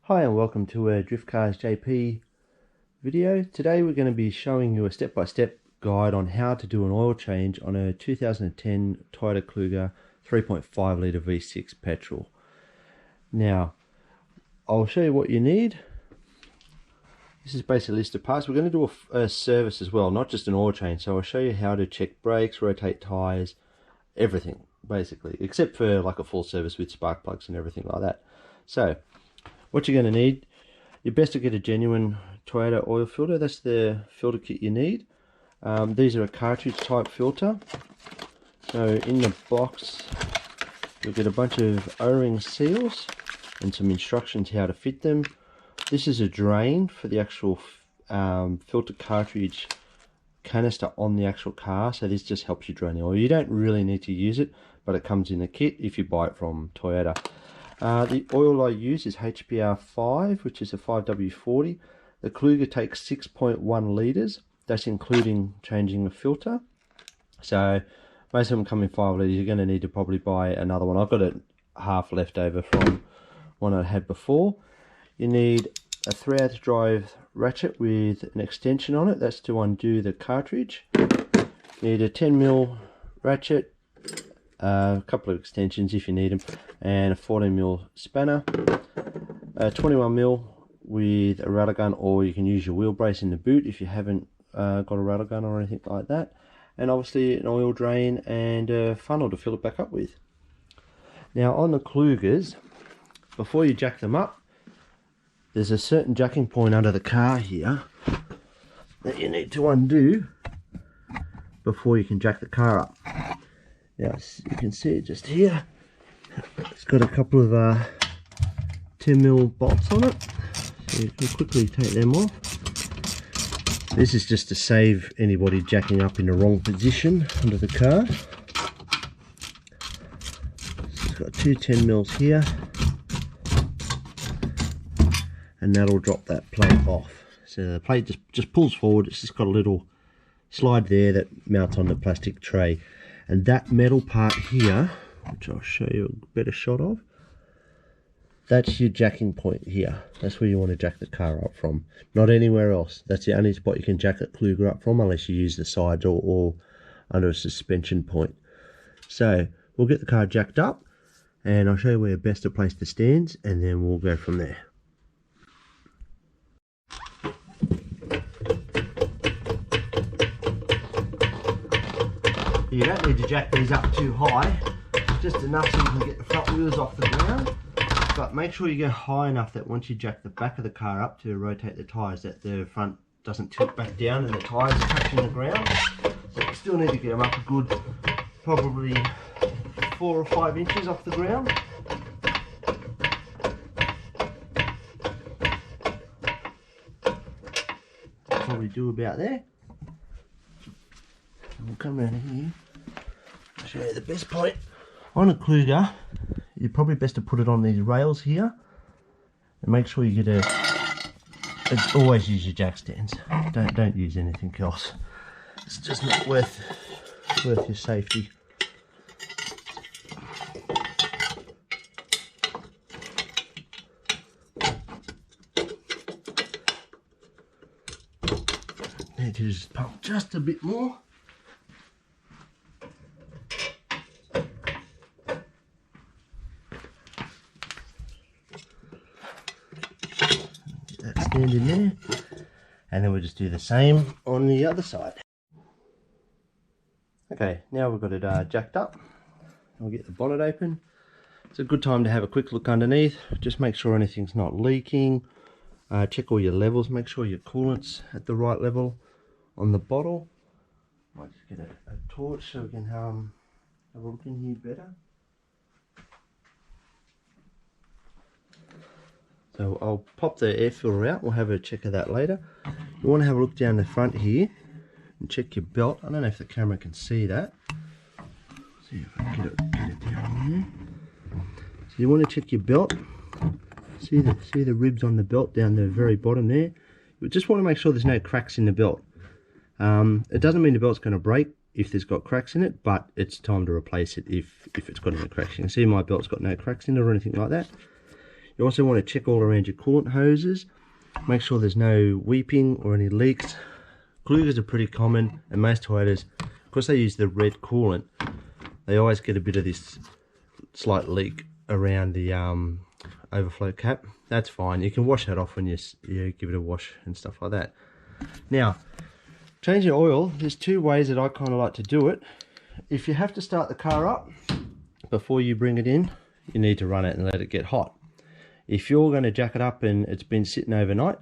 Hi and welcome to a Drift Cars JP video. Today we're going to be showing you a step-by-step guide on how to do an oil change on a 2010 Toyota Kluger 3.5 litre V6 petrol. Now I'll show you what you need. This is basically a list of parts. We're going to do a service as well, not just an oil change. So I'll show you how to check brakes, rotate tyres, everything basically, except for like a full service with spark plugs and everything like that. So what you're going to need, you're best to get a genuine Toyota oil filter. That's the filter kit you need. These are a cartridge type filter. So in the box you'll get a bunch of O-ring seals and some instructions how to fit them. This is a drain for the actual filter cartridge canister on the actual car, so this just helps you drain the oil. You don't really need to use it, but it comes in the kit if you buy it from Toyota. The oil I use is HPR 5, which is a 5W40. The Kluger takes 6.1 litres. That's including changing the filter. So most of them come in 5 litres. You're going to need to probably buy another one. I've got it half left over from one I had before. You need a 3/8 drive ratchet with an extension on it. That's to undo the cartridge. You need a 10mm ratchet, a couple of extensions if you need them, and a 14mm spanner, a 21mm with a rattle gun, or you can use your wheel brace in the boot if you haven't got a rattle gun or anything like that, and obviously an oil drain and a funnel to fill it back up with. Now on the Klugers, before you jack them up, there's a certain jacking point under the car here that you need to undo before you can jack the car up. Now you can see it just here. It's got a couple of 10mm bolts on it, so you can quickly take them off. This is just to save anybody jacking up in the wrong position under the car. So it's got two 10mm here, and that'll drop that plate off. So the plate just pulls forward. It's just got a little slide there that mounts on the plastic tray. And that metal part here, which I'll show you a better shot of, that's your jacking point here. That's where you want to jack the car up from, not anywhere else. That's the only spot you can jack a Kluger up from, unless you use the sides or under a suspension point. So we'll get the car jacked up and I'll show you where best to place the stands, and then we'll go from there. You don't need to jack these up too high, just enough so you can get the front wheels off the ground, but make sure you go high enough that once you jack the back of the car up to rotate the tyres, that the front doesn't tilt back down and the tyres are touching the ground. So you still need to get them up a good, probably 4 or 5 inches off the ground. Probably do about there. We'll come around here. I'll show you the best point. On a Kluger, you're probably best to put it on these rails here, and make sure you get always use your jack stands. Don't use anything else. It's just not worth your safety. Need to just pump just a bit more. In there, and then we'll just do the same on the other side. Okay, now we've got it jacked up. We'll get the bonnet open. It's a good time to have a quick look underneath. Just make sure anything's not leaking. Check all your levels. Make sure your coolant's at the right level on the bottle. Might just get a torch so we can have a look in here better. So I'll pop the air filter out, we'll have a check of that later. You want to have a look down the front here and check your belt. I don't know if the camera can see that. See if I can get it down there. So you want to check your belt. See the ribs on the belt down the very bottom there. You just want to make sure there's no cracks in the belt. It doesn't mean the belt's going to break if there's got cracks in it, but it's time to replace it if it's got any cracks. You can see my belt's got no cracks in it or anything like that. You also want to check all around your coolant hoses. Make sure there's no weeping or any leaks. Klugers are pretty common, and most Toyotas, because they use the red coolant, they always get a bit of this slight leak around the overflow cap. That's fine. You can wash that off when you give it a wash and stuff like that. Now, changing oil, there's two ways that I kind of like to do it. If you have to start the car up before you bring it in, you need to run it and let it get hot. If you're going to jack it up and it's been sitting overnight,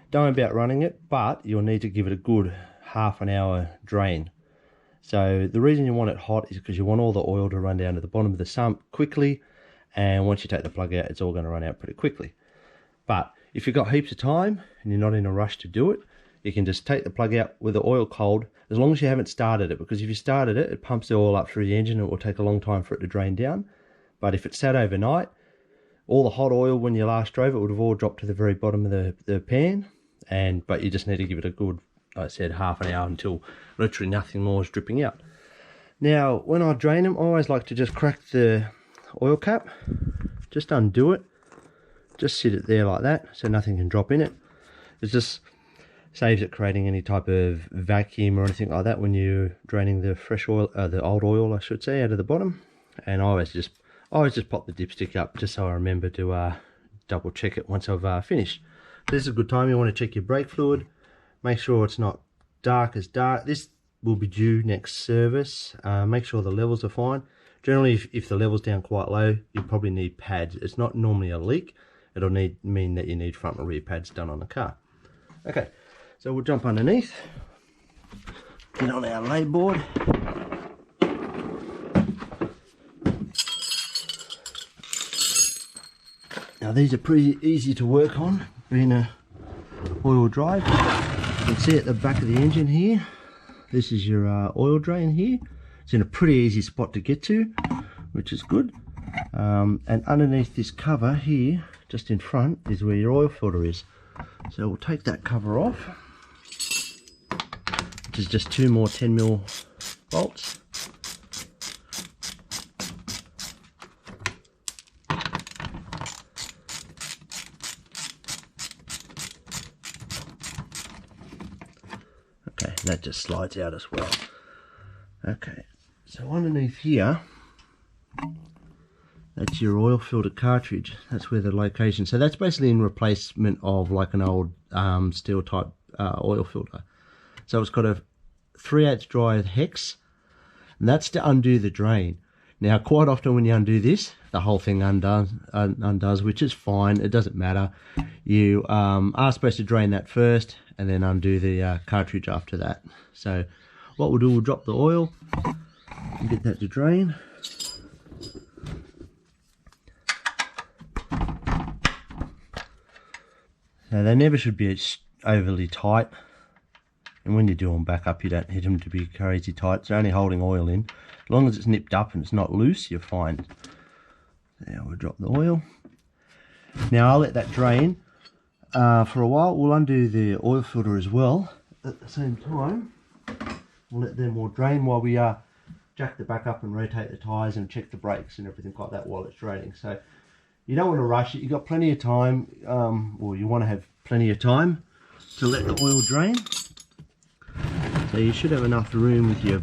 don't worry about running it, but you'll need to give it a good half an hour drain. So the reason you want it hot is because you want all the oil to run down to the bottom of the sump quickly, and once you take the plug out, it's all going to run out pretty quickly. But if you've got heaps of time and you're not in a rush to do it, you can just take the plug out with the oil cold, as long as you haven't started it, because if you started it, it pumps the oil up through the engine and it will take a long time for it to drain down. But if it's sat overnight, all the hot oil when you last drove it would have all dropped to the very bottom of the pan, but you just need to give it a good, like I said, half an hour until literally nothing more is dripping out. Now, when I drain them, I always like to just crack the oil cap, just undo it, just sit it there like that so nothing can drop in it. It just saves it creating any type of vacuum or anything like that when you're draining the fresh oil, the old oil I should say, out of the bottom. And I always just pop the dipstick up just so I remember to double check it once I've finished. So this is a good time. You want to check your brake fluid, make sure it's not dark as dark. This will be due next service. Make sure the levels are fine. Generally, if the level's down quite low, you probably need pads. It's not normally a leak. It'll mean that you need front and rear pads done on the car. Okay, so we'll jump underneath, get on our lay board. Now these are pretty easy to work on, being a oil drive. You can see at the back of the engine here, this is your oil drain here. It's in a pretty easy spot to get to, which is good. And underneath this cover here, just in front, is where your oil filter is. So we'll take that cover off, which is just 2 more 10mm bolts. Okay, that just slides out as well. Okay, so underneath here, that's your oil filter cartridge. That's where the location. So that's basically in replacement of like an old steel type oil filter. So it's got a 3/8 dry hex, and that's to undo the drain. Now, quite often when you undo this, the whole thing undoes, which is fine. It doesn't matter. You are supposed to drain that first and then undo the cartridge after that. So what we'll do, we'll drop the oil and get that to drain. Now, they never should be overly tight, and when you do them back up, you don't hit them to be crazy tight. It's only holding oil in. As long as it's nipped up and it's not loose, you're fine. Now we'll drop the oil. Now I'll let that drain for a while. We'll undo the oil filter as well at the same time. We'll let them all drain while we jack the back up and rotate the tyres and check the brakes and everything like that while it's draining. So you don't want to rush it. You've got plenty of time, or you want to have plenty of time to let the oil drain. So you should have enough room with your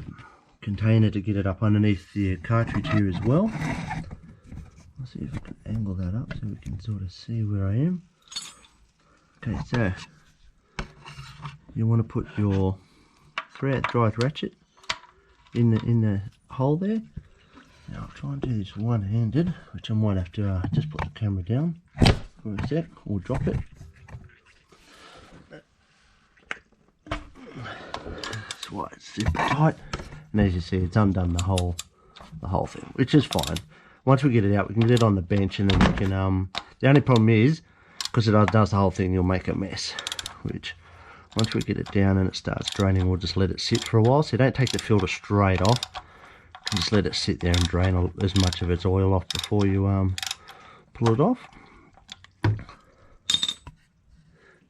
container to get it up underneath the cartridge here as well. I'll see if I can angle that up so we can sort of see where I am. Okay, so you want to put your 3/8 drive ratchet in the hole there. Now I'll try and do this one-handed, which I might have to just put the camera down for a sec, or drop it. That's why it's super tight, and as you see, it's undone the whole thing, which is fine. Once we get it out, we can get it on the bench, and then we can. The only problem is, because it does the whole thing, you'll make a mess. Which, once we get it down and it starts draining, we'll just let it sit for a while. So don't take the filter straight off. Just let it sit there and drain as much of its oil off before you pull it off.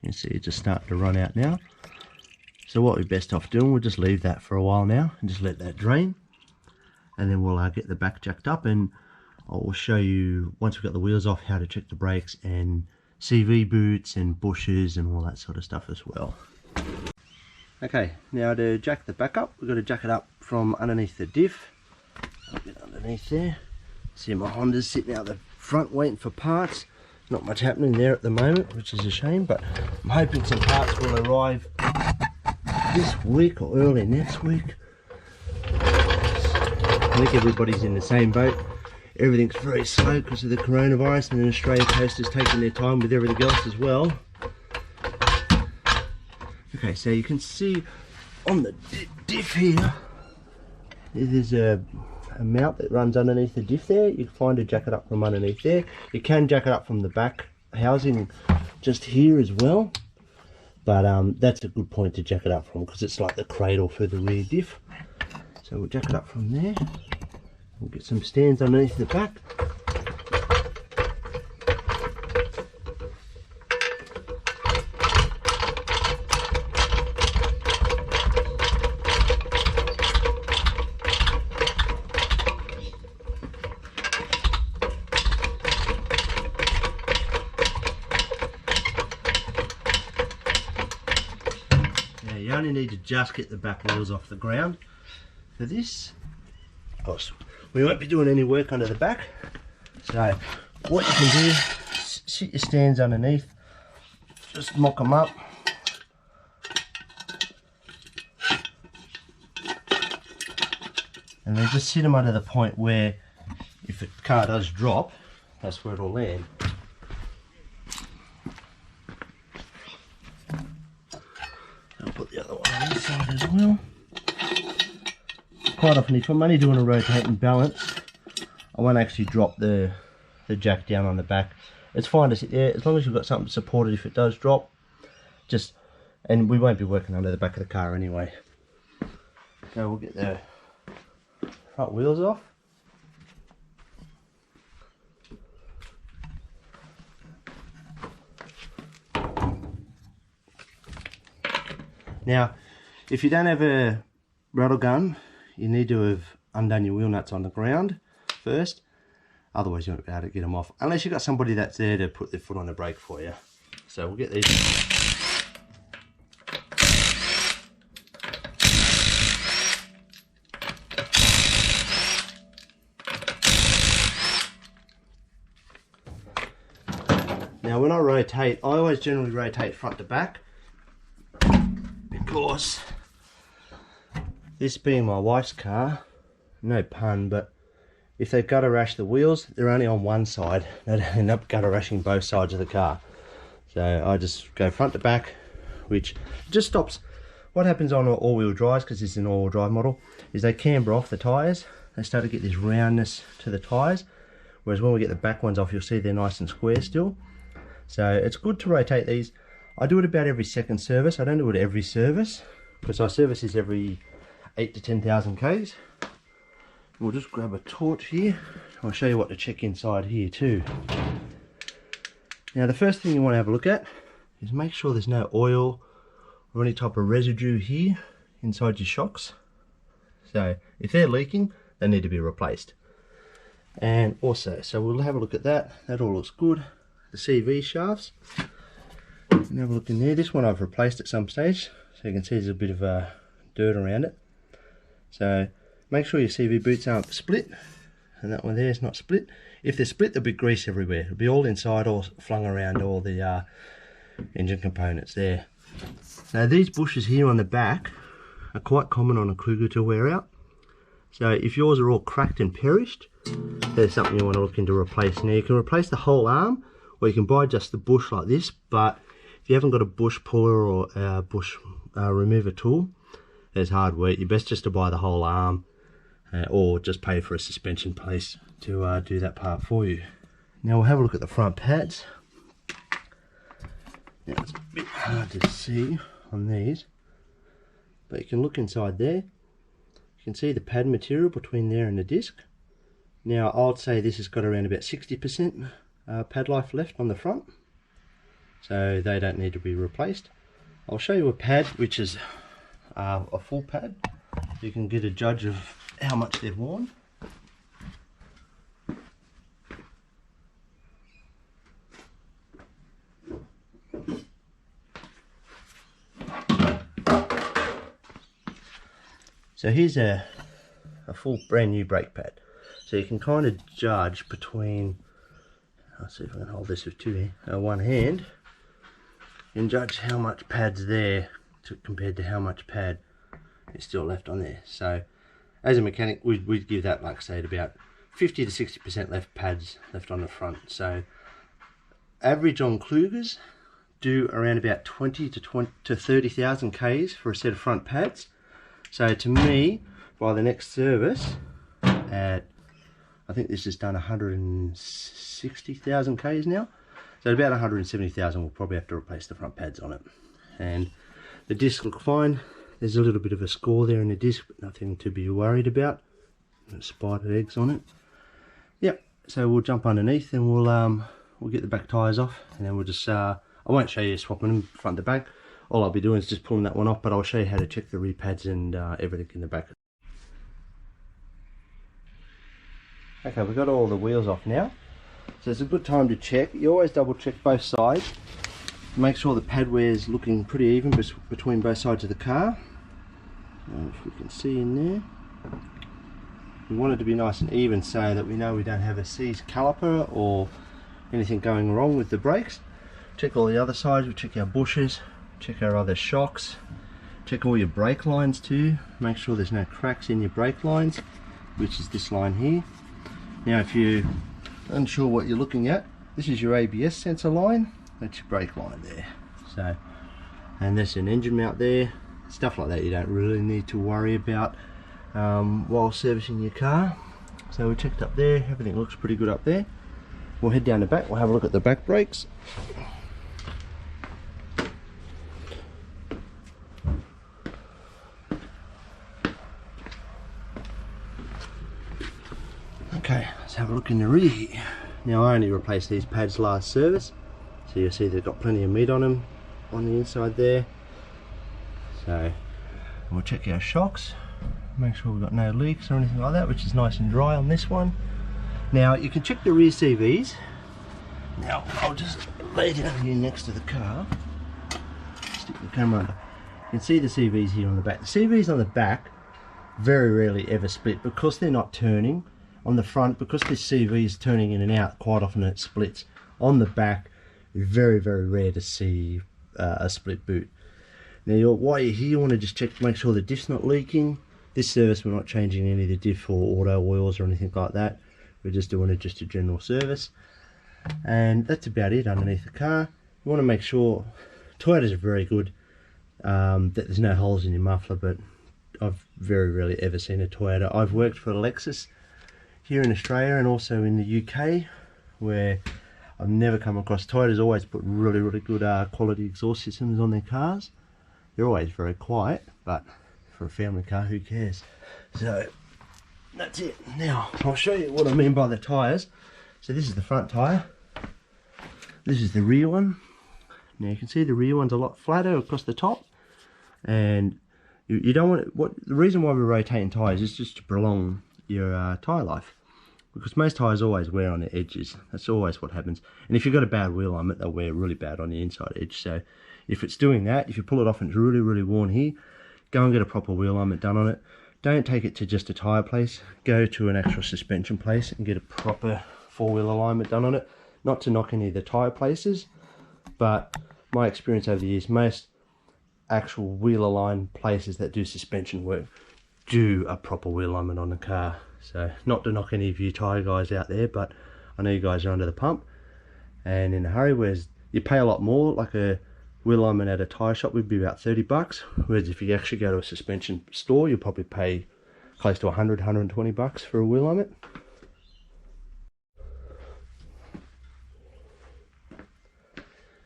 You see it's just starting to run out now. So what we're best off doing, we'll just leave that for a while now and just let that drain, and then we'll get the back jacked up. And I will show you, once we've got the wheels off, how to check the brakes and CV boots and bushes and all that sort of stuff as well. Okay, now to jack the back up, we've got to jack it up from underneath the diff. I'll get underneath there. See my Honda's sitting out the front waiting for parts. Not much happening there at the moment, which is a shame, but I'm hoping some parts will arrive this week or early next week. I think everybody's in the same boat. Everything's very slow because of the coronavirus, and then Australia Post is taking their time with everything else as well. Okay, so you can see on the diff here, there's a mount that runs underneath the diff there. You can find a jacket up from underneath there. You can jack it up from the back housing just here as well, but that's a good point to jack it up from because it's like the cradle for the rear diff. So we'll jack it up from there. We'll get some stands underneath the back. You only need to just get the back wheels off the ground for this. Of course, we won't be doing any work under the back. So what you can do, sit your stands underneath, just mock them up. And then just sit them under the point where if the car does drop, that's where it'll land. I'll put the other one on this side as well. Quite often, if I'm only doing a rotating balance, I won't actually drop the jack down on the back. It's fine to sit there as long as you've got something supported if it does drop. And we won't be working under the back of the car anyway. So we'll get the front wheels off. Now, if you don't have a rattle gun, you need to have undone your wheel nuts on the ground first. Otherwise you won't be able to get them off, unless you've got somebody that's there to put their foot on the brake for you. So we'll get these. Now when I rotate, I always generally rotate front to back, because this being my wife's car, no pun, but if they gutter rash the wheels, they're only on one side. They end up gutter rashing both sides of the car. So I just go front to back, which just stops. What happens on all-wheel drives, because it's an all-wheel drive model, is they camber off the tyres. They start to get this roundness to the tyres, whereas when we get the back ones off, you'll see they're nice and square still. So it's good to rotate these. I do it about every second service. I don't do it every service, because I service this every 8 to 10,000 Ks. We'll just grab a torch here. I'll show you what to check inside here too. Now the first thing you want to have a look at is make sure there's no oil or any type of residue here inside your shocks. So if they're leaking, they need to be replaced. And also, so we'll have a look at that. That all looks good. The CV shafts. And have a look in there. This one I've replaced at some stage, so you can see there's a bit of dirt around it. So make sure your CV boots aren't split, and that one there is not split. If they're split, there'll be grease everywhere. It'll be all inside or flung around all the engine components there. Now these bushes here on the back are quite common on a Kluger to wear out. So if yours are all cracked and perished, there's something you want to look into replace. Now you can replace the whole arm, or you can buy just the bush like this, but if you haven't got a bush puller or a bush remover tool, it's hard work. You're best just to buy the whole arm, or just pay for a suspension place to do that part for you. Now we'll have a look at the front pads. Now it's a bit hard to see on these, but you can look inside there. You can see the pad material between there and the disc. Now I'd say this has got around about 60% pad life left on the front, so they don't need to be replaced. I'll show you a pad which is a full pad. You can get a judge of how much they've worn. So here's a full brand new brake pad. So you can kind of judge between, I'll see if I can hold this with one hand. You can judge how much pad's there compared to how much pad is still left on there. So as a mechanic, we'd give that, like I say, at about 50 to 60% left pads left on the front. So average on Klugers do around about 20 to 30,000 Ks for a set of front pads. So to me, by the next service, I think this has done 160,000 Ks now. So at about 170,000, we'll probably have to replace the front pads on it. And the discs look fine. There's a little bit of a score there in the disc, but nothing to be worried about. Spider eggs on it. Yep. So we'll jump underneath and we'll get the back tyres off, and then we'll just I won't show you swapping them front to back. All I'll be doing is just pulling that one off, but I'll show you how to check the rear pads and everything in the back. Okay, we've got all the wheels off now, so it's a good time to check. You always double check both sides. Make sure the pad wear is looking pretty even between both sides of the car. If we can see in there, we want it to be nice and even so that we know we don't have a seized caliper or anything going wrong with the brakes. Check all the other sides. We check our bushes, check our other shocks, check all your brake lines too. Make sure there's no cracks in your brake lines, which is this line here. Now if you're unsure what you're looking at, this is your ABS sensor line, that's your brake line there. So, and there's an engine mount there. Stuff like that you don't really need to worry about while servicing your car. So we checked up there, everything looks pretty good up there. We'll head down the back, we'll have a look at the back brakes. Okay, let's have a look in the rear here. Now I only replaced these pads last service, so you'll see they've got plenty of meat on them on the inside there. So we'll check our shocks, make sure we've got no leaks or anything like that, which is nice and dry on this one. Now you can check the rear CVs. Now I'll just lay down here next to the car, stick the camera under. You can see the CVs here on the back. The CVs on the back very rarely ever split because they're not turning. On the front, because this CV is turning in and out, quite often it splits. On the back, very, very rare to see a split boot. Now while you're here, you want to just check to make sure the diff's not leaking. This service we're not changing any of the diff or auto oils or anything like that. We're just doing a general service. And that's about it underneath the car. You want to make sure, Toyotas are very good, that there's no holes in your muffler, but I've very rarely ever seen a Toyota. I've worked for a Lexus here in Australia and also in the UK, where I've never come across. Toyotas always put really, really good quality exhaust systems on their cars. They're always very quiet, but for a family car, who cares? So that's it. Now I'll show you what I mean by the tyres. So this is the front tyre, this is the rear one. Now you can see the rear one's a lot flatter across the top, and you don't want it. The reason why we're rotating tyres is just to prolong your tyre life, because most tyres always wear on the edges. That's always what happens. And if you've got a bad wheel alignment, they'll wear really bad on the inside edge. So if it's doing that, if you pull it off and it's really, really worn here, go and get a proper wheel alignment done on it. Don't take it to just a tyre place. Go to an actual suspension place and get a proper four-wheel alignment done on it. Not to knock any of the tyre places, but my experience over the years, most actual wheel aligned places that do suspension work do a proper wheel alignment on the car. So not to knock any of you tyre guys out there, but I know you guys are under the pump and in a hurry, whereas you pay a lot more. Like a wheel alignment at a tyre shop would be about 30 bucks, whereas if you actually go to a suspension store, you'll probably pay close to 100, 120 bucks for a wheel alignment.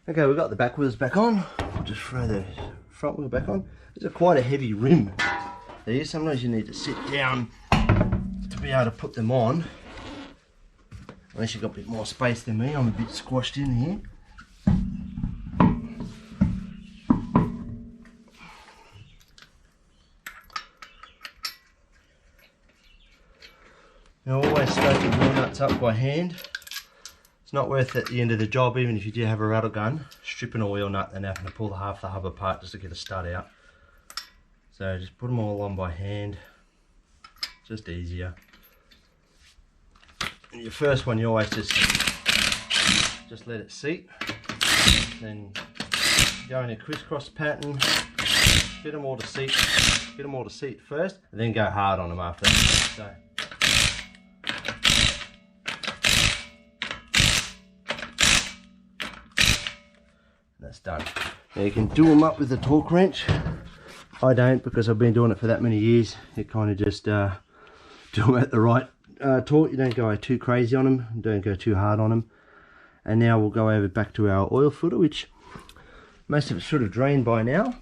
Okay, we've got the back wheels back on. I'll just throw the front wheel back on. It's quite a heavy rim. Sometimes you need to sit down to be able to put them on, unless you've got a bit more space than me. I'm a bit squashed in here. Now always stoke the wheel nuts up by hand. It's not worth it at the end of the job, even if you do have a rattle gun, stripping a wheel nut and having to pull half the hub apart just to get a stud out. So just put them all on by hand, just easier. And your first one, you always just let it seat, then go in a crisscross pattern, get them all to seat first, and then go hard on them after that. So that's done. Now you can do them up with the torque wrench. I don't, because I've been doing it for that many years. You kind of just do them at the right torque. You don't go too crazy on them, don't go too hard on them. And now we'll go over back to our oil filter, which most of it's sort of drained by now.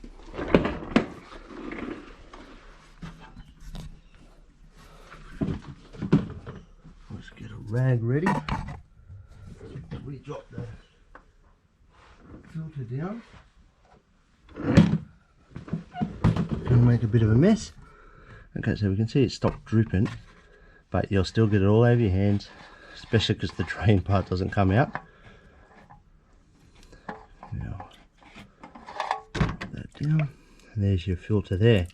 Let's get a rag ready. We drop the filter down. Gonna make a bit of a mess. Okay, so we can see it stopped dripping, but you'll still get it all over your hands, especially because the drain part doesn't come out. Now, put that down, and there's your filter there.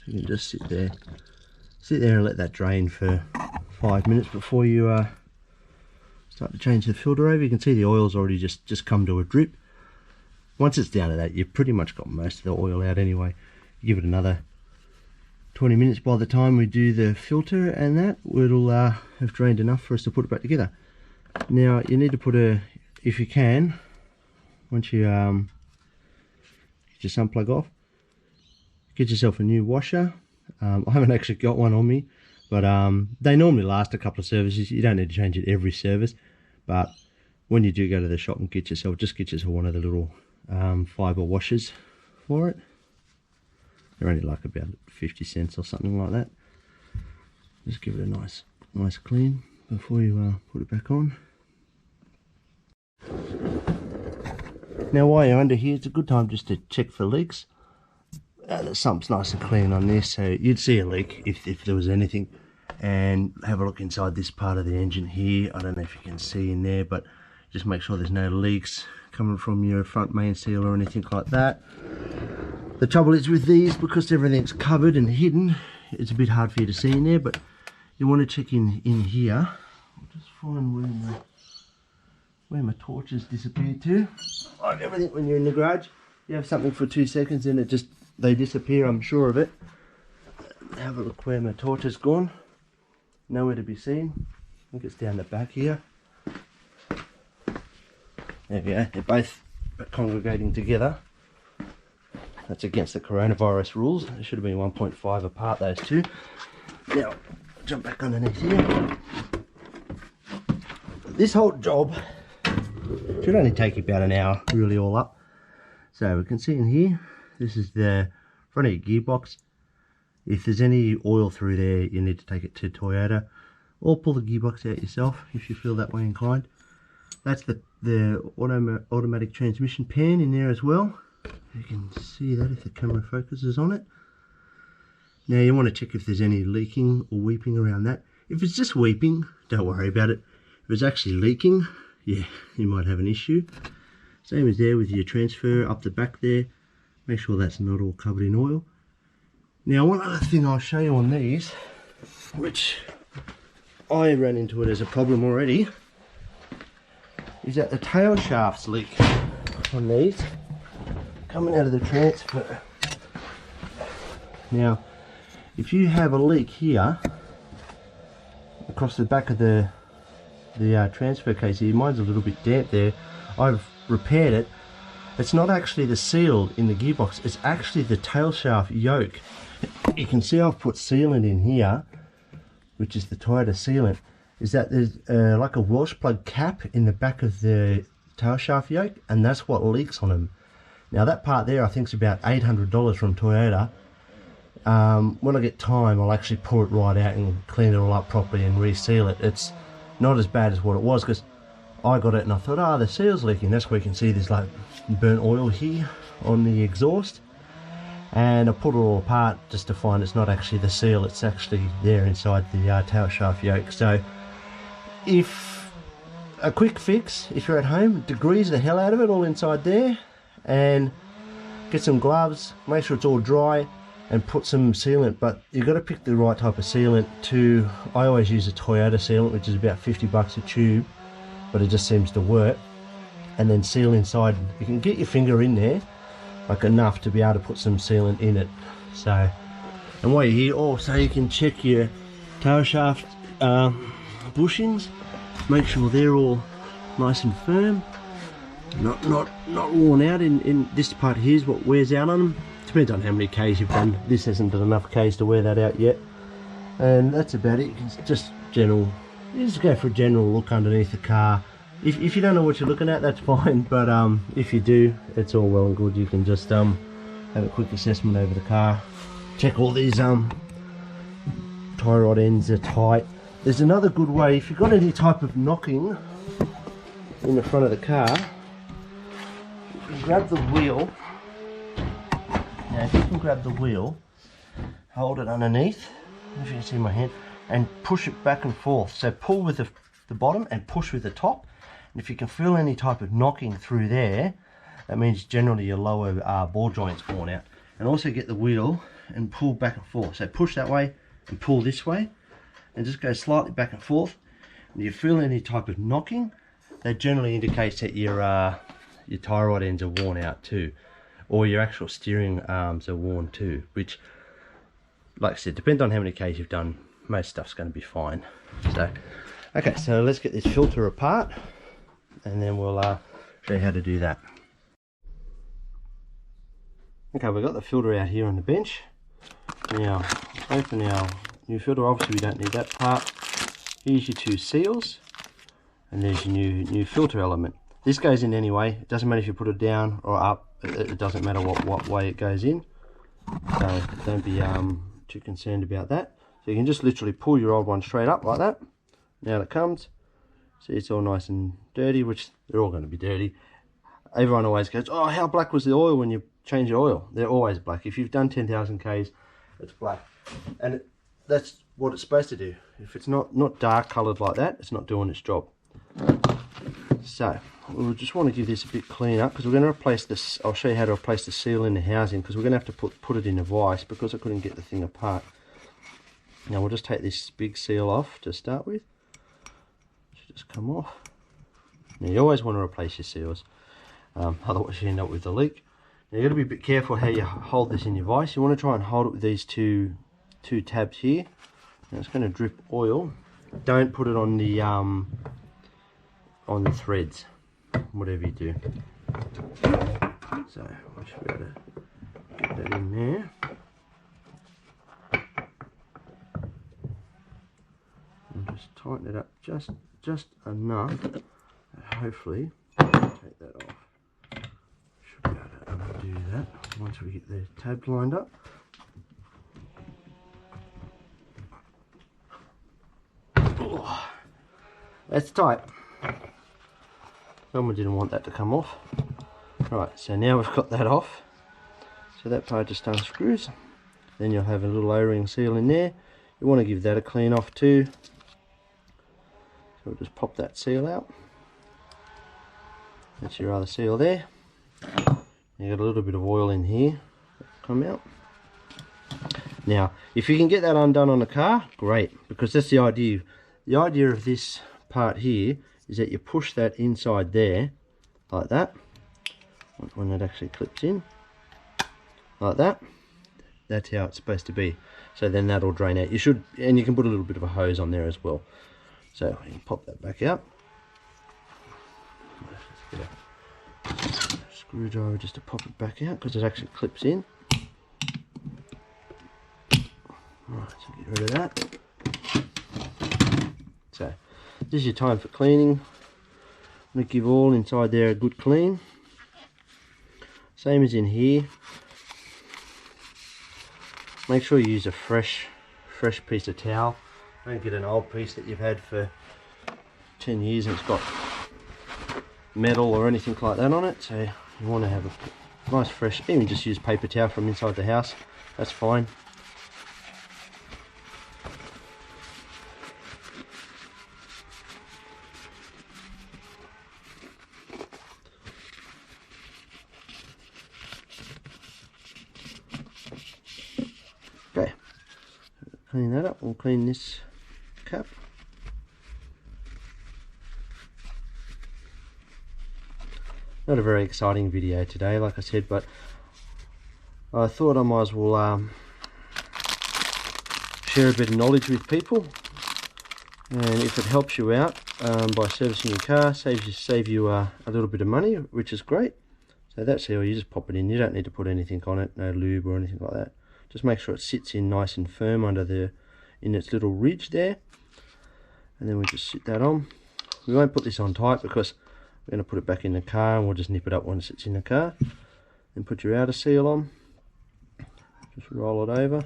You can just sit there and let that drain for 5 minutes before you start to change the filter over. You can see the oil's already just come to a drip. Once it's down to that, you've pretty much got most of the oil out anyway. You give it another 20 minutes. By the time we do the filter and that, it'll have drained enough for us to put it back together. Now you need to put if you can, once you get your sun plug off, get yourself a new washer. I haven't actually got one on me, but they normally last a couple of services. You don't need to change it every service, but when you do go to the shop and get yourself one of the little fibre washers for it. They're only like about 50 cents or something like that. Just give it a nice clean before you put it back on. Now while you're under here, it's a good time just to check for leaks. Something's nice and clean on this, so you'd see a leak if there was anything. And have a look inside this part of the engine here. I don't know if you can see in there, but just make sure there's no leaks coming from your front main seal or anything like that. The trouble is with these, because everything's covered and hidden, it's a bit hard for you to see in there, but you want to check in here. I'll just find where my torches disappeared to. Like everything when you're in the garage, you have something for 2 seconds and they disappear, I'm sure of it. Have a look where my torch has gone. Nowhere to be seen. I think it's down the back here. There we go, they're both congregating together. That's against the coronavirus rules. It should have been 1.5 apart, those two. Now, jump back underneath here. This whole job should only take you about an hour, really all up. So we can see in here, this is the front of your gearbox. If there's any oil through there, you need to take it to Toyota, or pull the gearbox out yourself if you feel that way inclined. That's the automatic transmission pan in there as well. You can see that if the camera focuses on it. Now you want to check if there's any leaking or weeping around that. If it's just weeping, don't worry about it. If it's actually leaking, yeah, you might have an issue. Same as there with your transfer up the back there. Make sure that's not all covered in oil. Now one other thing I'll show you on these, which I ran into it as a problem already, is that the tail shafts leak on these, coming out of the transfer. Now, if you have a leak here, across the back of the transfer case here, mine's a little bit damp there, I've repaired it. It's not actually the seal in the gearbox, it's actually the tail shaft yoke. You can see I've put sealant in here, which is the Toyota sealant. Is that there's like a Welsh plug cap in the back of the tail shaft yoke, and that's what leaks on them. Now that part there I think is about $800 from Toyota. When I get time I'll actually pour it right out and clean it all up properly and reseal it. It's not as bad as what it was, because I got it and I thought, the seal's leaking. That's where you can see there's like burnt oil here on the exhaust. And I put it all apart just to find it's not actually the seal, it's actually there inside the tail shaft yoke. So if a quick fix, if you're at home, degrease the hell out of it all inside there, and get some gloves, make sure it's all dry, and put some sealant. But you've got to pick the right type of sealant too. I always use a Toyota sealant, which is about 50 bucks a tube, but it just seems to work. And then seal inside. You can get your finger in there, like enough to be able to put some sealant in it. So, and while you're here, also you can check your tail shaft bushings. Make sure they're all nice and firm, not worn out. In this part here's what wears out on them. Depends on how many Ks you've done. This hasn't done enough Ks to wear that out yet. And that's about it. You can just general, you just go for a general look underneath the car. If you don't know what you're looking at, that's fine, but if you do, it's all well and good. You can just have a quick assessment over the car, check all these tie rod ends are tight. There's another good way, if you've got any type of knocking in the front of the car, you can grab the wheel. Now if you can grab the wheel, hold it underneath, if you can see my hand, and push it back and forth. So pull with the bottom and push with the top. And if you can feel any type of knocking through there, that means generally your lower ball joint's worn out. And also get the wheel and pull back and forth. So push that way and pull this way, and just go slightly back and forth. And you feel any type of knocking, that generally indicates that your tie rod ends are worn out too, or your actual steering arms are worn too, which, like I said, depends on how many Ks you've done. Most stuff's going to be fine. So, okay, so let's get this filter apart, and then we'll show you how to do that. Okay, we've got the filter out here on the bench. Now, open our new filter. Obviously we don't need that part. Here's your two seals, and there's your new filter element. This goes in anyway. It doesn't matter if you put it down or up. It doesn't matter what way it goes in. So don't be too concerned about that. So you can just literally pull your old one straight up like that. Now it comes. See, it's all nice and dirty, which they're all going to be dirty. Everyone always goes, oh, how black was the oil when you change your oil? They're always black. If you've done 10,000 Ks, it's black. And that's what it's supposed to do. If it's not dark coloured like that, it's not doing its job. So we just want to give this a bit clean up, because we're going to replace this. I'll show you how to replace the seal in the housing, because we're going to have to put it in a vise, because I couldn't get the thing apart. Now we'll just take this big seal off to start with. Should just come off. Now you always want to replace your seals, otherwise you end up with a leak. Now you've got to be a bit careful how you hold this in your vise. You want to try and hold it with these two tabs here. Now it's going to drip oil. Don't put it on the threads, whatever you do. So we should be able to get that in there. And just tighten it up just enough that hopefully take that off. Should be able to undo that once we get the tabs lined up. Oh, that's tight. Someone didn't want that to come off. Right, so now we've got that off. So that part just unscrews. Then you'll have a little O-ring seal in there. You want to give that a clean off too. So we'll just pop that seal out. That's your other seal there. You got a little bit of oil in here. Come out. Now, if you can get that undone on the car, great, because that's the idea. The idea of this part here is that you push that inside there, like that, when it actually clips in, like that. That's how it's supposed to be. So then that'll drain out. You should, and you can put a little bit of a hose on there as well. So you can pop that back out. Let's get a screwdriver just to pop it back out, because it actually clips in. Right, so get rid of that. So this is your time for cleaning. I'm going to give all inside there a good clean. Same as in here. Make sure you use a fresh piece of towel. Don't get an old piece that you've had for 10 years and it's got metal or anything like that on it. So you want to have a nice fresh, even just use paper towel from inside the house, that's fine. clean that up. We'll clean this cap. Not a very exciting video today, like I said, but I thought I might as well share a bit of knowledge with people, and if it helps you out by servicing your car, save you a little bit of money, which is great. So that seal, you just pop it in. You don't need to put anything on it, no lube or anything like that. Just make sure it sits in nice and firm in its little ridge there, and then we just sit that on. We won't put this on tight because we're going to put it back in the car, and we'll just nip it up once it's in the car. Then put your outer seal on, just roll it over,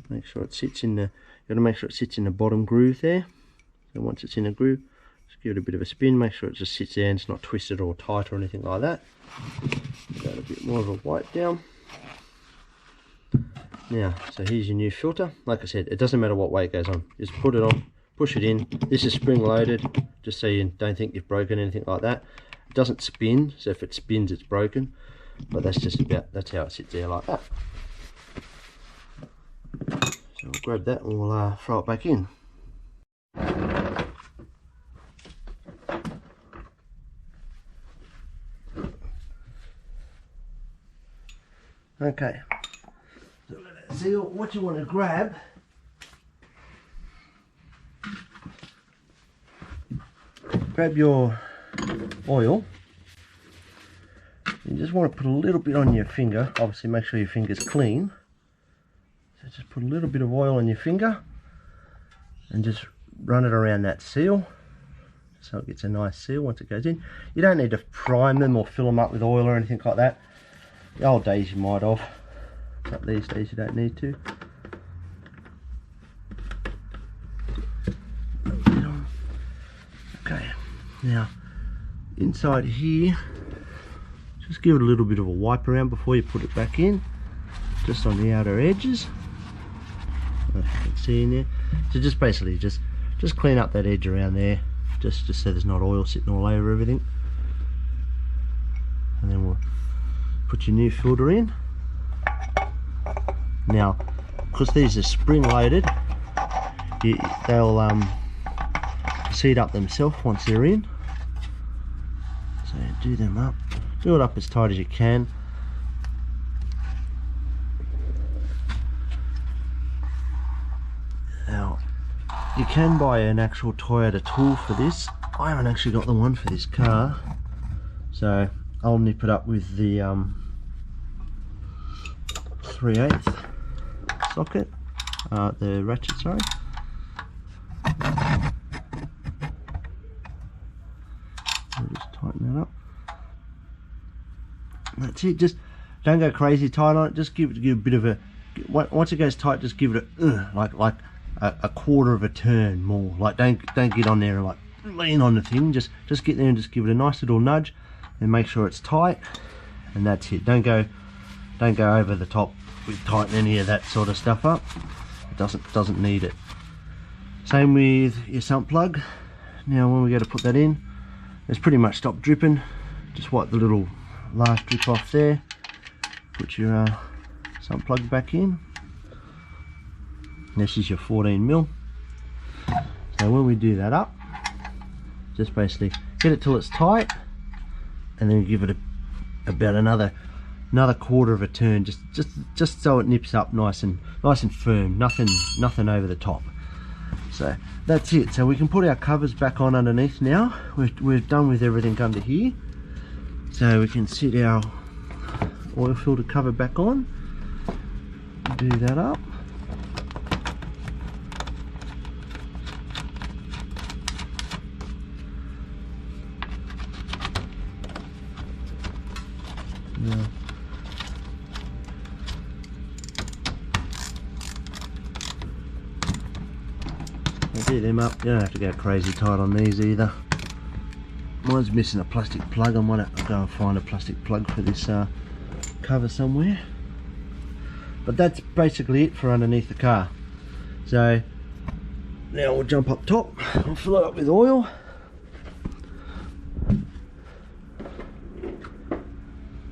make sure it sits in the, you got to make sure it sits in the bottom groove there. So once it's in the groove, just give it a bit of a spin, make sure it just sits there and it's not twisted or tight or anything like that. Got a bit more of a wipe down. Now, so here's your new filter. Like I said, it doesn't matter what way it goes on. Just put it on, push it in. This is spring loaded, just so you don't think you've broken anything like that. It doesn't spin, so if it spins, it's broken. But that's how it sits there like that. So we'll grab that and we'll throw it back in. Okay. So what you want to grab, your oil. You just want to put a little bit on your finger. Obviously make sure your finger's clean. So just put a little bit of oil on your finger and just run it around that seal so it gets a nice seal once it goes in. You don't need to prime them or fill them up with oil or anything like that. The old days you might have, but these days you don't need to. Okay, now inside here, just give it a little bit of a wipe around before you put it back in, just on the outer edges. I can see in there. So just basically just clean up that edge around there, just so there's not oil sitting all over everything. And then we'll put your new filter in. Now, because these are spring loaded, they'll seat up themselves once they're in. So do it up as tight as you can. Now, you can buy an actual Toyota tool for this. I haven't actually got the one for this car, so I'll nip it up with the 3/8 socket, the ratchet, sorry. I'll just tighten that up. That's it. Just don't go crazy tight on it. Just give it a bit of a. Once it goes tight, just give it a like a quarter of a turn more. Like don't get on there and like lean on the thing. Just get there and just give it a nice little nudge, and make sure it's tight. And that's it. Don't go over the top with tightening any of that sort of stuff up. It doesn't need it. Same with your sump plug. Now when we go to put that in, it's pretty much stopped dripping. Just wipe the little last drip off there. Put your sump plug back in. This is your 14mm. So when we do that up, just basically get it till it's tight, and then give it about another quarter of a turn, just so it nips up nice and firm. Nothing over the top. So that's it. So we can put our covers back on underneath now. We're done with everything under here, so we can sit our oil filter cover back on. Do that up. Yeah. Do them up. You don't have to go crazy tight on these either. Mine's missing a plastic plug. I might have to go and find a plastic plug for this cover somewhere. But that's basically it for underneath the car. So now we'll jump up top. We'll fill it up with oil.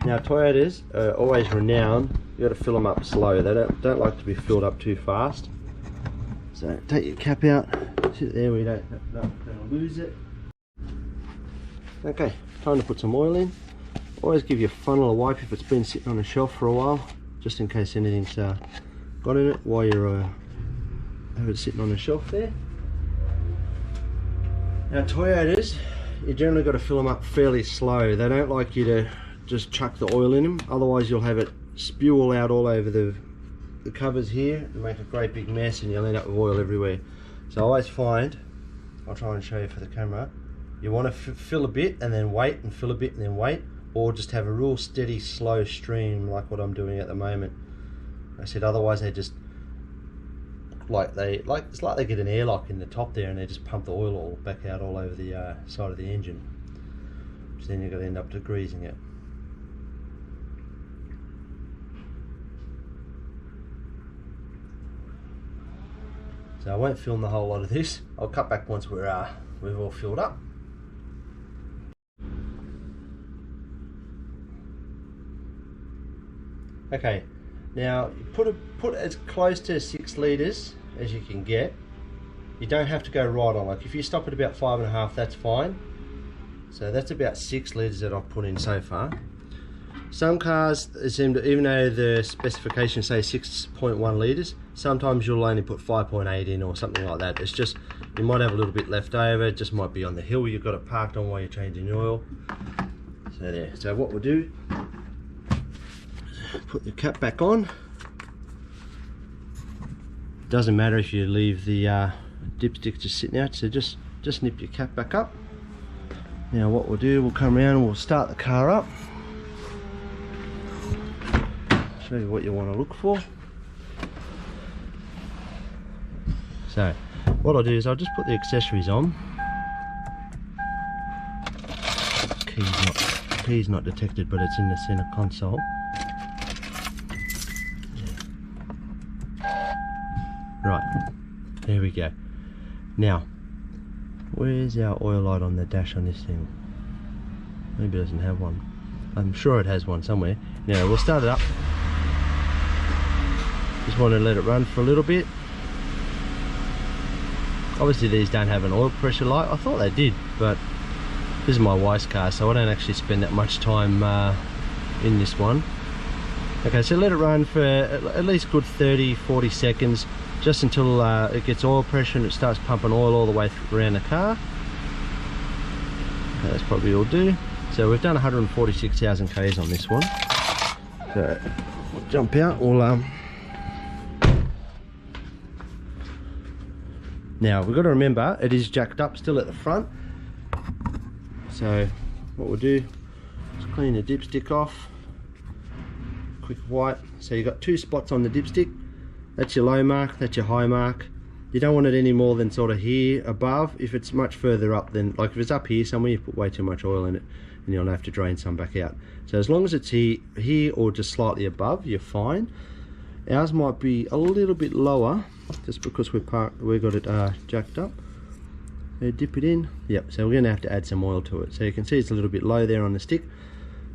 Now Toyotas are always renowned. you got to fill them up slow. They don't like to be filled up too fast. So take your cap out, sit there, we don't lose it. Okay, time to put some oil in. Always give your funnel a wipe if it's been sitting on a shelf for a while, just in case anything's got in it while you're have it sitting on a shelf there. Now Toyotas, you generally got to fill them up fairly slow. They don't like you to just chuck the oil in them, otherwise you'll have it spew all out all over the covers here and make a great big mess, and you'll end up with oil everywhere. So I always find, I'll try and show you for the camera, you want to fill a bit and then wait, and fill a bit and then wait, or just have a real steady slow stream like what I'm doing at the moment. I said otherwise they just it's like they get an airlock in the top there and they just pump the oil all back out all over the side of the engine, which then you're going to end up degreasing it. So I won't film the whole lot of this. I'll cut back once we've all filled up. Okay, now put as close to 6 litres as you can get. You don't have to go right on. Like if you stop at about 5.5, that's fine. So that's about 6 litres that I've put in so far. Some cars seem to, even though the specifications say 6.1 litres, sometimes you'll only put 5.8 in or something like that. It's just, you might have a little bit left over, it just might be on the hill you've got it parked on while you're changing your oil. So there, so what we'll do, put the cap back on. Doesn't matter if you leave the dipstick just sitting out, so just nip your cap back up. Now what we'll do, we'll come around and we'll start the car up. Show you what you want to look for. So what I'll do is I'll just put the accessories on. Key's not detected, but it's in the center console. Right, there we go. Now, where's our oil light on the dash on this thing? Maybe it doesn't have one. I'm sure it has one somewhere. Now we'll start it up. Just want to let it run for a little bit. Obviously these don't have an oil pressure light. I thought they did, but this is my wife's car, so I don't actually spend that much time in this one. Okay, so let it run for at least good 30-40 seconds, just until it gets oil pressure and it starts pumping oil all the way around the car. Okay, that's probably all do. So we've done 146,000 Ks on this one. So we'll jump out, we'll now we've got to remember it is jacked up still at the front. So what we'll do is clean the dipstick off. Quick wipe. So you've got 2 spots on the dipstick. That's your low mark, that's your high mark. You don't want it any more than sort of here above. If it's much further up, then like if it's up here somewhere, you put way too much oil in it and you'll have to drain some back out. So as long as it's here or just slightly above, you're fine. Ours might be a little bit lower just because we've got it jacked up. So dip it in. Yep, so we're going to have to add some oil to it. So you can see it's a little bit low there on the stick.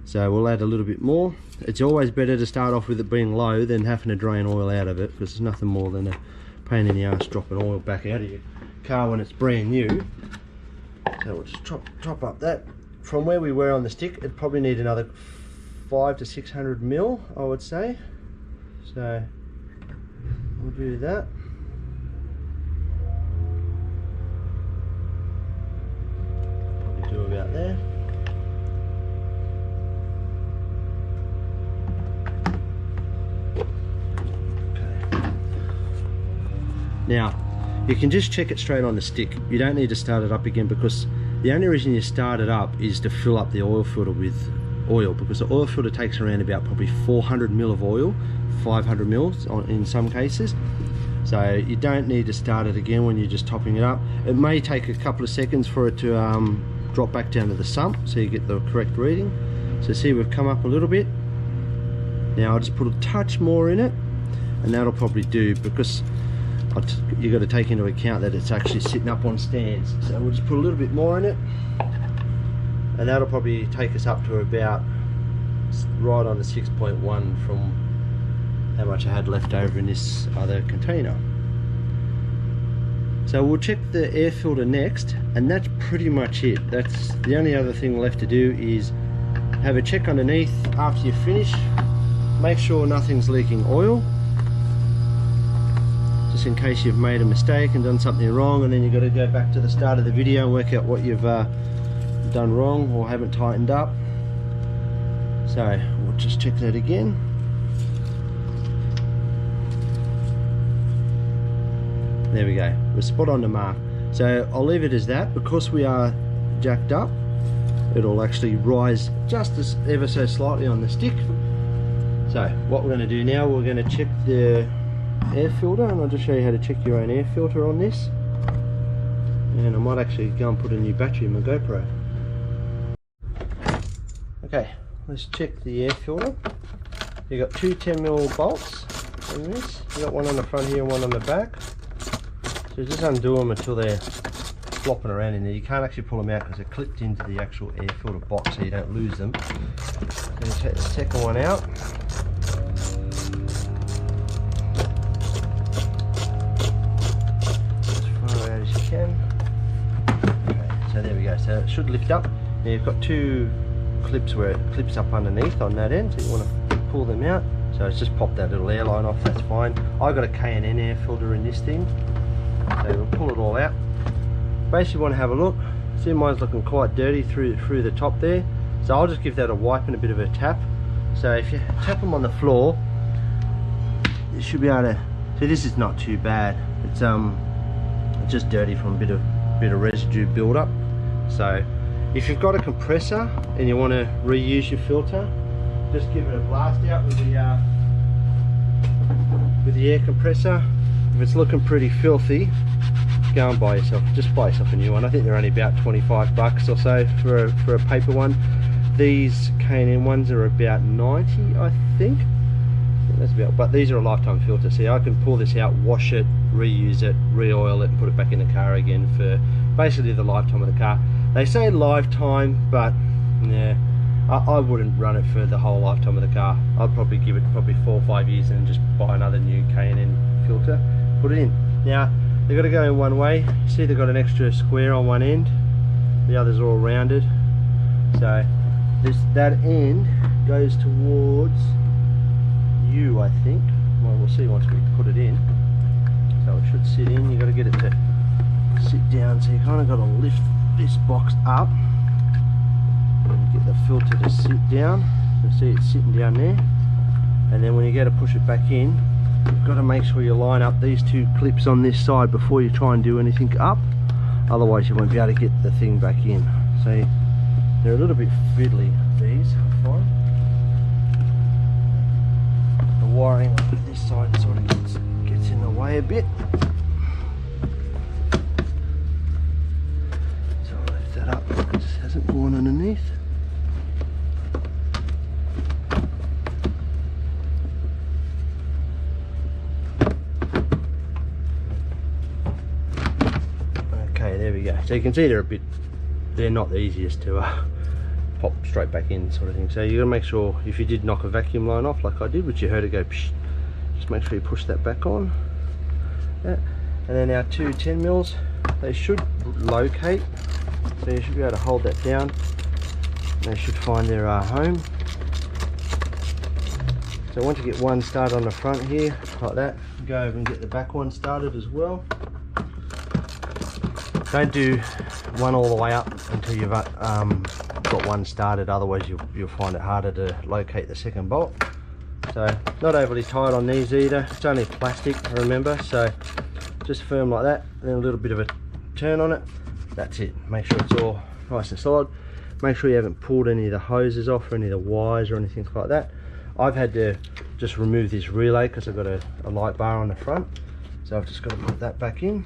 So we'll add a little bit more. It's always better to start off with it being low than having to drain oil out of it, because there's nothing more than a pain in the ass dropping oil back out of your car when it's brand new. So we'll just top up that. From where we were on the stick, it'd probably need another 500 to 600 mil, I would say. So we'll do that. Probably do about there. Now, you can just check it straight on the stick. You don't need to start it up again, because the only reason you start it up is to fill up the oil filter with oil, because the oil filter takes around about probably 400 mil of oil, 500 mils in some cases. So you don't need to start it again when you're just topping it up. It may take a couple of seconds for it to drop back down to the sump so you get the correct reading. So see, we've come up a little bit. Now I'll just put a touch more in it, and that'll probably do, because you've got to take into account that it's actually sitting up on stands. So we'll just put a little bit more in it, and that'll probably take us up to about right on the 6.1 from how much I had left over in this other container. So we'll check the air filter next, and that's pretty much it. That's the only other thing left to do, is have a check underneath after you finish. Make sure nothing's leaking oil, just in case you've made a mistake and done something wrong, and then you've got to go back to the start of the video and work out what you've done wrong or haven't tightened up. So we'll just check that again. There we go, we're spot on the mark. So I'll leave it as that. Because we are jacked up, it'll actually rise just as ever so slightly on the stick. So what we're going to do now, we're going to check the air filter, and I'll just show you how to check your own air filter on this. And I might actually go and put a new battery in my GoPro. Okay, let's check the air filter. You've got two 10mm bolts in this. You've got one on the front here and one on the back. So just undo them until they're flopping around in there. You can't actually pull them out because they're clipped into the actual air filter box, so you don't lose them. Then take the second one out. As far out as you can. Okay, so there we go. So it should lift up. Now you've got two clips where it clips up underneath on that end, so you want to pull them out. So it's just pop that little airline off, that's fine. I've got a K&N air filter in this thing. So we'll pull it all out. Basically want to have a look. See, mine's looking quite dirty through the top there. So I'll just give that a wipe and a bit of a tap. So if you tap them on the floor, you should be able to. See, this is not too bad. It's just dirty from a bit of residue build up. So if you've got a compressor and you want to reuse your filter, just give it a blast out with the air compressor. If it's looking pretty filthy, go and buy yourself a new one. I think they're only about 25 bucks or so for a paper one. These K&N ones are about 90, I think. That's about, but these are a lifetime filter. See, I can pull this out, wash it, reuse it, re-oil it, and put it back in the car again for basically the lifetime of the car. They say lifetime, but yeah, I wouldn't run it for the whole lifetime of the car. I'd probably give it 4 or 5 years and just buy another new K&N filter, put it in. Now they've got to go in one way. See, they've got an extra square on one end, the others are all rounded. So that end goes towards you, I think. Well, we'll see once we put it in. So it should sit in. You've got to get it to sit down, so you kind of got to lift this box up and get the filter to sit down. So see, it's sitting down there, and then when you go to push it back in, you've got to make sure you line up these two clips on this side before you try and do anything up, otherwise you won't be able to get the thing back in. So they're a little bit fiddly, these, I find. The wiring on this side sort of gets in the way a bit. So I'll lift that up, it just hasn't gone underneath. There we go. So you can see they're not the easiest to pop straight back in, sort of thing. So you got to make sure, if you did knock a vacuum line off like I did, which you heard it go psh, just make sure you push that back on. Yeah. And then our two 10mm, they should locate, so you should be able to hold that down. They should find their home. So once you get one started on the front here, like that, go over and get the back one started as well. Don't do one all the way up until you've got one started, otherwise you'll find it harder to locate the second bolt. So not overly tight on these either, it's only plastic, remember, so just firm like that, and then a little bit of a turn on it. That's it. Make sure it's all nice and solid. Make sure you haven't pulled any of the hoses off or any of the wires or anything like that. I've had to just remove this relay because I've got a light bar on the front, so I've just got to put that back in.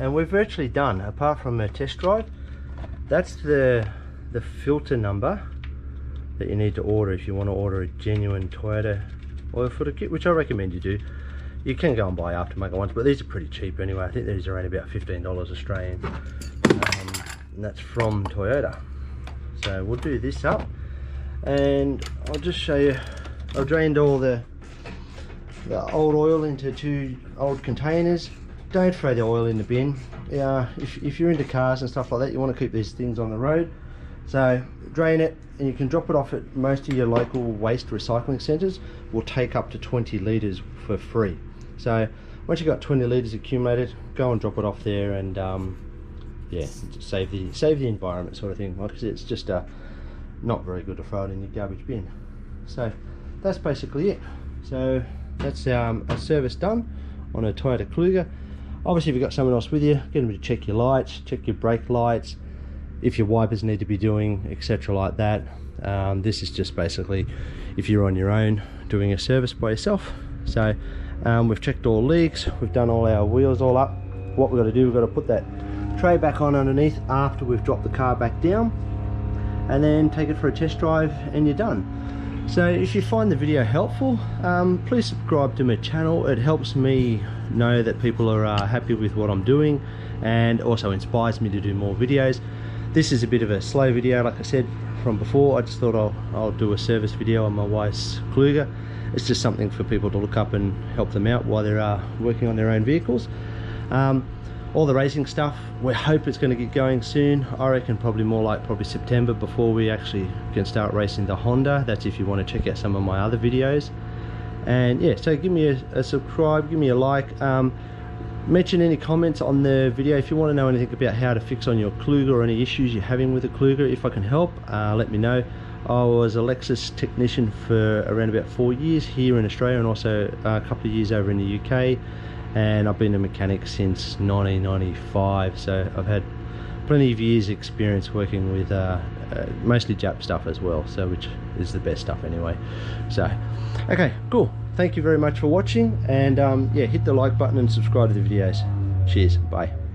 And we're virtually done, apart from a test drive. That's the filter number that you need to order if you want to order a genuine Toyota oil filter kit, which I recommend you do. You can go and buy aftermarket ones, but these are pretty cheap anyway. I think these are around about $15 Australian, and that's from Toyota. So we'll do this up, and I'll just show you. I've drained all the old oil into 2 old containers. Don't throw the oil in the bin. If you're into cars and stuff like that, you want to keep these things on the road. So drain it, and you can drop it off at most of your local waste recycling centres. Will take up to 20 litres for free. So once you've got 20 litres accumulated, go and drop it off there, and yeah, save the environment, sort of thing. Like I said, it's just not very good to throw it in your garbage bin. So that's basically it. So that's our service done on a Toyota Kluger. Obviously, if you've got someone else with you, get them to check your lights, check your brake lights, if your wipers need to be doing, etc. like that. This is just basically if you're on your own doing a service by yourself. So we've checked all leaks, we've done all our wheels all up. What we've got to do, we've got to put that tray back on underneath after we've dropped the car back down, and then take it for a test drive, and you're done. So if you find the video helpful, please subscribe to my channel. It helps me know that people are happy with what I'm doing, and also inspires me to do more videos. This is a bit of a slow video, like I said from before. I just thought I'll do a service video on my wife's Kluger. It's just something for people to look up and help them out while they're working on their own vehicles. All the racing stuff, we hope it's going to get going soon. I reckon probably September before we actually can start racing the Honda. That's if you want to check out some of my other videos. And yeah, so give me a subscribe, give me a like, mention any comments on the video. If you want to know anything about how to fix on your Kluger or any issues you're having with the Kluger, if I can help, let me know. I was a Lexus technician for around about 4 years here in Australia, and also a couple of years over in the UK. And I've been a mechanic since 1995, so I've had plenty of years experience working with mostly Jap stuff as well, so which is the best stuff anyway. So okay, cool, thank you very much for watching, and yeah, hit the like button and subscribe to the videos. Cheers, bye.